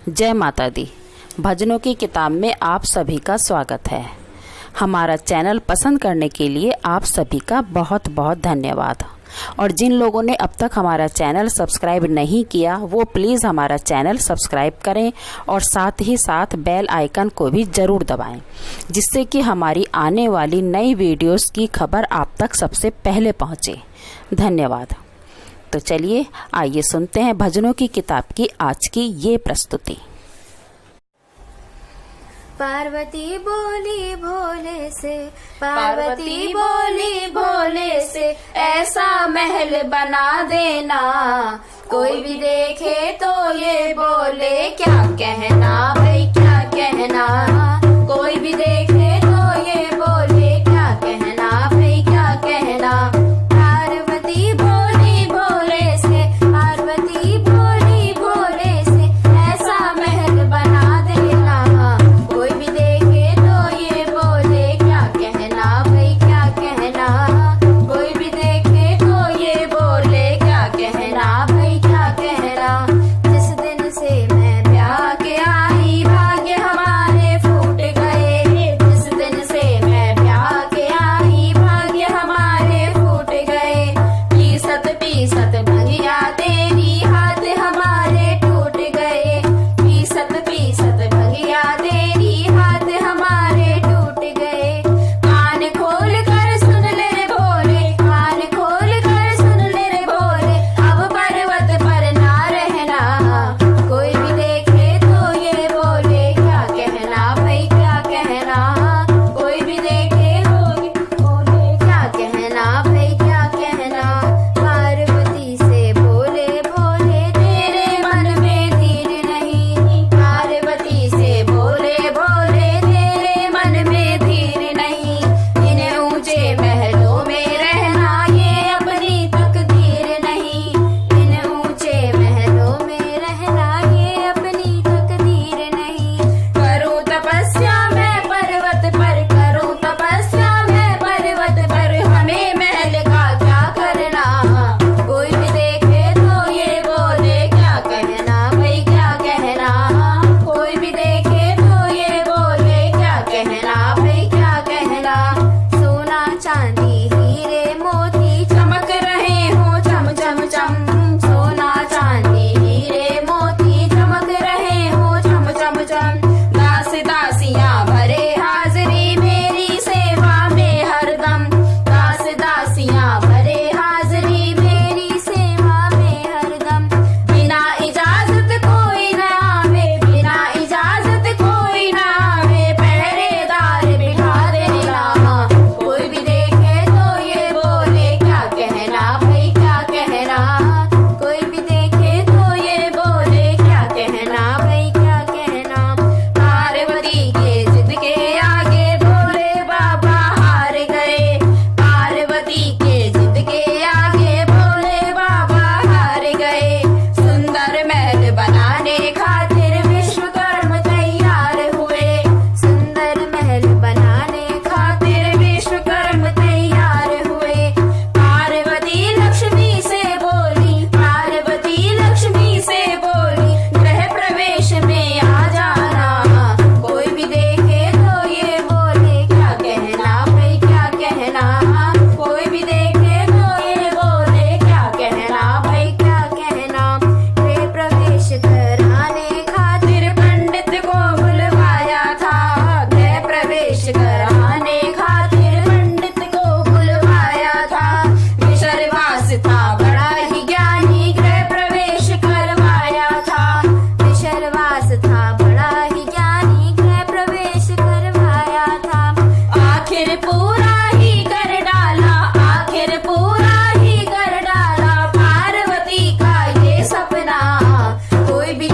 जय माता दी। भजनों की किताब में आप सभी का स्वागत है। हमारा चैनल पसंद करने के लिए आप सभी का बहुत बहुत धन्यवाद। और जिन लोगों ने अब तक हमारा चैनल सब्सक्राइब नहीं किया वो प्लीज़ हमारा चैनल सब्सक्राइब करें और साथ ही साथ बेल आइकन को भी ज़रूर दबाएं, जिससे कि हमारी आने वाली नई वीडियोस की खबर आप तक सबसे पहले पहुंचे। धन्यवाद। तो चलिए आइए सुनते हैं भजनों की किताब की आज की ये प्रस्तुति। पार्वती बोली भोले से, पार्वती बोली भोले से, ऐसा महल बना देना कोई भी देखे तो ये बोले क्या कहना भाई क्या कहना, कोई भी देखे तो ये बोले क्या कहना भाई क्या कहना। पार्वती बोली भोले से, पार्वती बोली भोले से, ऐसा महल बना देना कोई भी देखे तो ये बोले क्या कहना भाई क्या कहना, कोई भी देखे तो ये बोले क्या कहना भाई क्या कहना। जिस दिन से मैं ब्याह के आई भाग्य हमारे फूट गए, जिस दिन से मैं ब्याह के आई भाग्य हमारे फूट गए। पीसत भगिया तेरी हाथ हमारे टूट गए, पीसत भगिया तेरी हाथ हमारे टूट गए। कान खोल कर सुन ले रे भोले, कान खोल कर सुन ले रे भोले, अब पर्वत पर ना रहना कोई भी देखे तो ये बोले क्या कहना भाई क्या कहना, कोई भी देखे तो ये बोले क्या कहना भाई क्या कहना। पार्वती से बोले भोले तेरे मन में धीर नहीं, पार्वती से बोले भोले तेरे मन में धीर नहीं। इन ऊंचे महलों में रहना ये अपनी तकदीर नहीं, इन ऊंचे महलों में रहना ये अपनी तकदीर नहीं। करूं तपस्या मैं पर्वत पर, करूं तपस्या मैं पर्वत पर, हमें महल का क्या करना कोई भी देखे तो ये बोले क्या कहना भाई क्या कहना, कोई भी देखे तो ये बोले क्या कहना भाई क्या कहना। सोना चांदी हीरे मोती चमक रहे हो चम चम चम, सोना चांदी हीरे मोती चमक रहे हो चम चम चम। दास दासियां भरे हाजिरी मेरी सेवा में हरदम, दास दासियां भरे हाजिरी मेरी सेवा में हरदम। बिना इजाजत कोई ना आवे, बिना इजाजत कोई ना आवे, पहरेदार बिठा देना कोई भी देखे तो ये बोले क्या कहना भाई क्या कहना, कोई भी देखे तो ये बोले क्या कहना भाई क्या कहना। पार्वती के जिद के आगे भोले बाबा हार गए, पार्वती के जिद के आगे भोले बाबा हार गए। सुंदर महल बनाने खातिर विश्वकर्मा तैयार हुए, सुंदर महल बनाने खातिर विश्वकर्मा तैयार हुए। पार्वती लक्ष्मी से बोली, पार्वती लक्ष्मी से बोली, गृह प्रवेश में आ जाना कोई भी देखे तो ये बोले क्या कहना भाई क्या कहना, कोई भी देखे तो ये बोले क्या कहना भाई क्या कहना। गृह प्रवेश कराने खातिर पंडित को बुलवाया था, गृह प्रवेश कराने खातिर पंडित को बुलवाया था। विशर्वास था बड़ा ही ज्ञानी गृह प्रवेश करवाया था, विशर्वास था बड़ा ही ज्ञानी गृह प्रवेश करवाया था। आखिर पूरा ही कर डाला, आखिर पूरा ही कर डाला पार्वती का ये सपना कोई भी